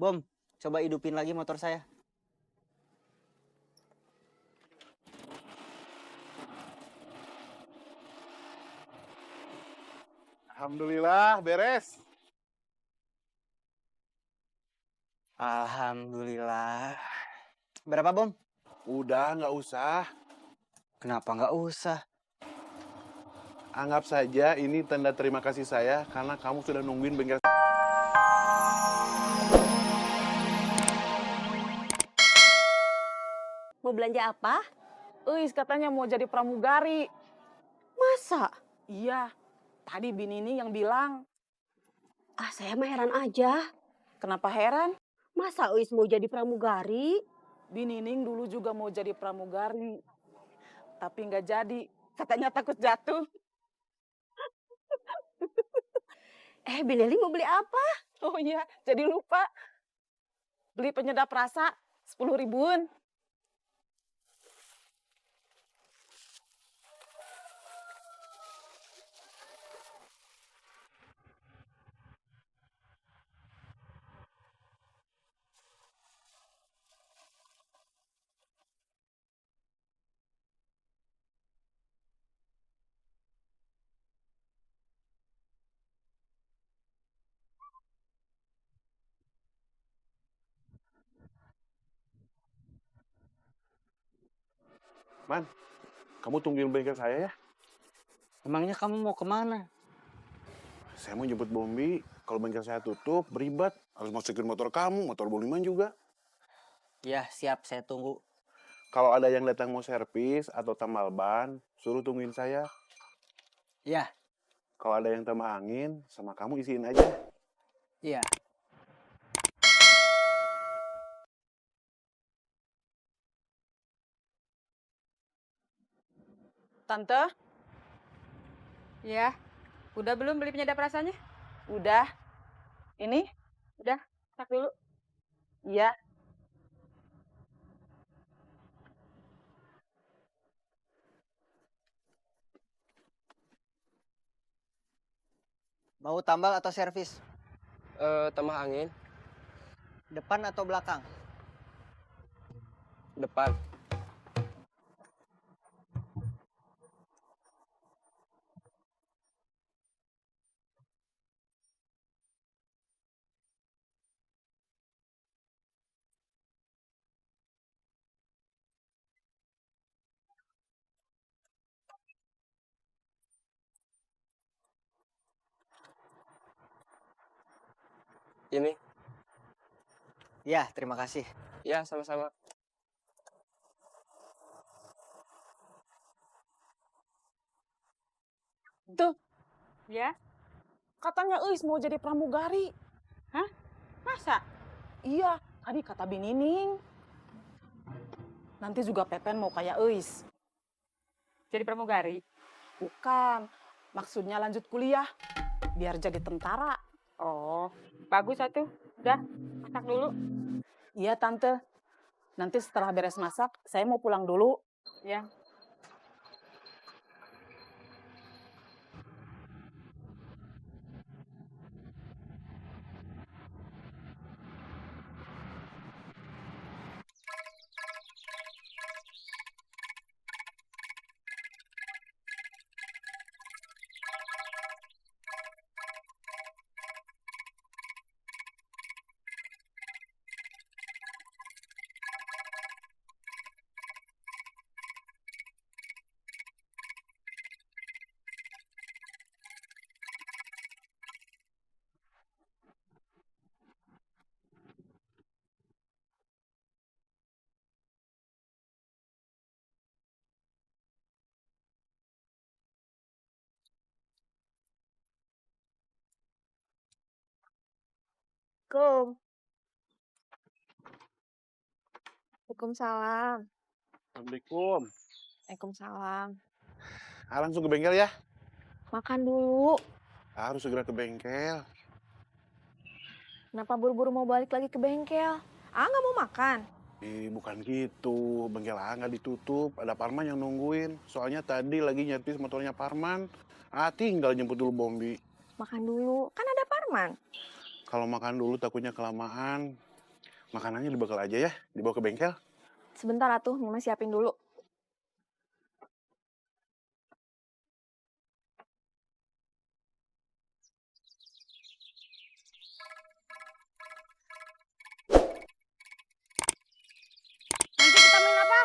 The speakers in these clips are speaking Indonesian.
Bom, coba hidupin lagi motor saya. Alhamdulillah, beres. Alhamdulillah. Berapa, Bom? Udah, nggak usah. Kenapa nggak usah? Anggap saja ini tanda terima kasih saya karena kamu sudah nungguin bengkel. Mau belanja apa? Eis katanya mau jadi pramugari. Masa? Iya, tadi Binini yang bilang. Ah, saya mah heran aja. Kenapa heran? Masa Uis mau jadi pramugari? Binining dulu juga mau jadi pramugari. Tapi nggak jadi, katanya takut jatuh. Bineli mau beli apa? Oh iya, jadi lupa. Beli penyedap rasa 10 ribuan. Man, kamu tungguin bengkel saya ya. Emangnya kamu mau kemana? Saya mau jemput Bombi. Kalau bengkel saya tutup, beribad. Harus masukin motor kamu, motor Boliman juga. Ya, siap. Saya tunggu. Kalau ada yang datang mau servis atau tambal ban, suruh tungguin saya. Ya, Kalau ada yang tambah angin, sama kamu isiin aja. iya. Tante, Ya, udah belum beli penyedap rasanya? udah. Ini? Udah, tak dulu. Iya. Mau tambal atau servis? Tambah angin, Depan atau belakang? depan. Ini, Ya, terima kasih. ya sama-sama. Tuh, Ya, katanya Eis mau jadi pramugari. masa? Iya, tadi kata Binining. Nanti juga Pepen mau kayak Eis. Jadi pramugari? Bukan, maksudnya lanjut kuliah. Biar jadi tentara. Oh, bagus satu. Udah, masak dulu. Iya, Tante. Nanti setelah beres masak, saya mau pulang dulu. Ya. Kum. Waalaikumsalam. Assalamualaikum. Waalaikumsalam. Langsung ke bengkel ya. Makan dulu. Harus segera ke bengkel. Kenapa buru-buru mau balik lagi ke bengkel? Ah, nggak mau makan. Bukan gitu. Bengkel nggak ditutup. Ada Parman yang nungguin. Soalnya tadi lagi nyervis motornya Parman. Tinggal jemput dulu Bombi. Makan dulu. Kan ada Parman. Kalau makan dulu takutnya kelamaan. Makanannya dibekal aja ya, dibawa ke bengkel. Sebentar atuh, Mama siapin dulu. Nanti kita main apa?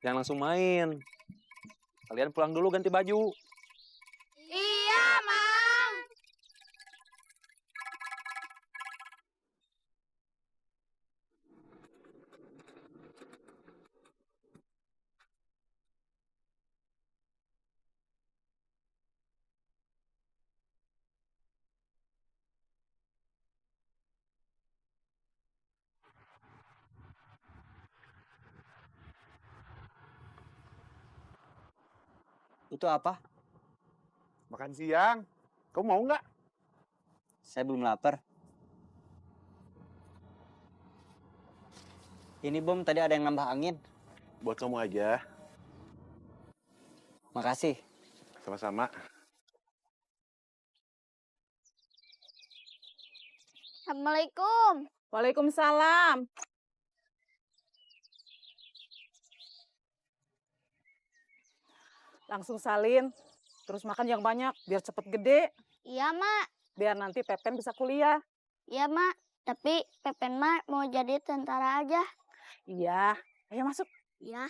Jangan langsung main. Kalian pulang dulu ganti baju. Iya, Mang. Itu apa? Makan siang. Kamu mau nggak? Saya belum lapar. Ini Bom, tadi ada yang nambah angin. Buat kamu aja. Makasih. Sama-sama. Assalamualaikum. Waalaikumsalam. Langsung salin, terus makan yang banyak biar cepet gede, Iya, Mak. biar nanti Pepen bisa kuliah. Iya, Mak. Tapi Pepen Mak mau jadi tentara aja. Iya, ayo masuk. Iya.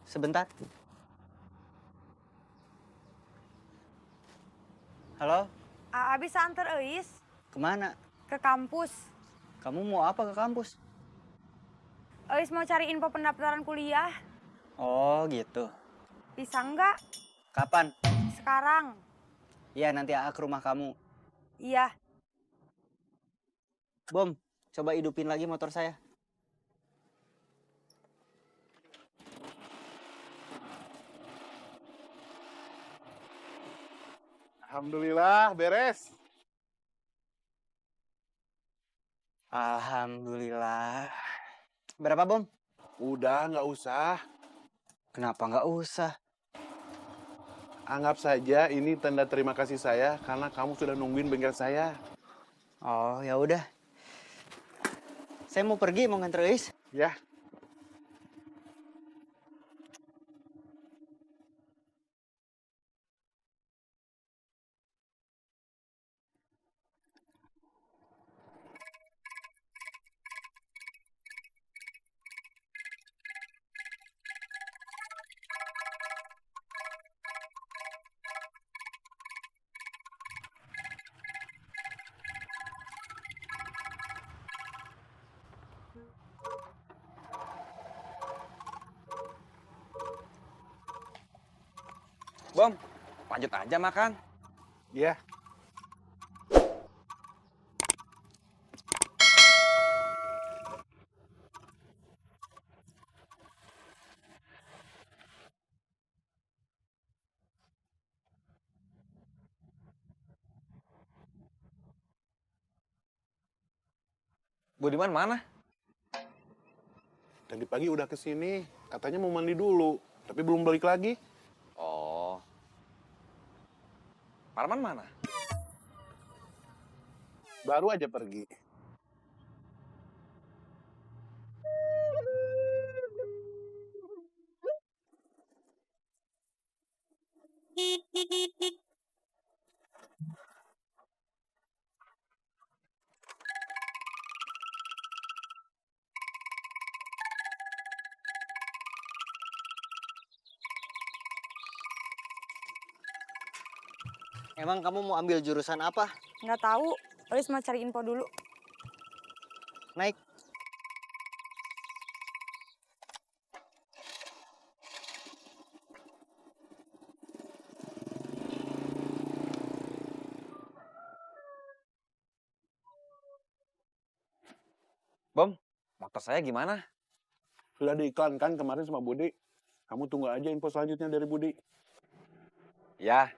Sebentar. Halo, Bisa antar Eis kemana? ke kampus. Kamu mau apa ke kampus? Eis mau cari info pendaftaran kuliah. Oh gitu. Bisa nggak? Kapan? Sekarang. Iya, nanti ke rumah kamu. Iya. Bom, coba hidupin lagi motor saya. Alhamdulillah, beres. Alhamdulillah. Berapa, Bom? Udah, nggak usah. Kenapa nggak usah? Anggap saja ini tanda terima kasih saya karena kamu sudah nungguin bengkel saya. Oh, ya udah. Saya mau pergi, mau nganter Eis. Ya. Bom, lanjut aja makan. Ya. Budiman mana? Tadi pagi udah kesini. Katanya mau mandi dulu. Tapi belum balik lagi. Oh. Parman mana? Baru aja pergi. Emang kamu mau ambil jurusan apa? Nggak tahu. Eis mau cari info dulu. Naik. Bom, motor saya gimana? Sudah diiklankan kemarin sama Budi. Kamu tunggu aja info selanjutnya dari Budi. Ya,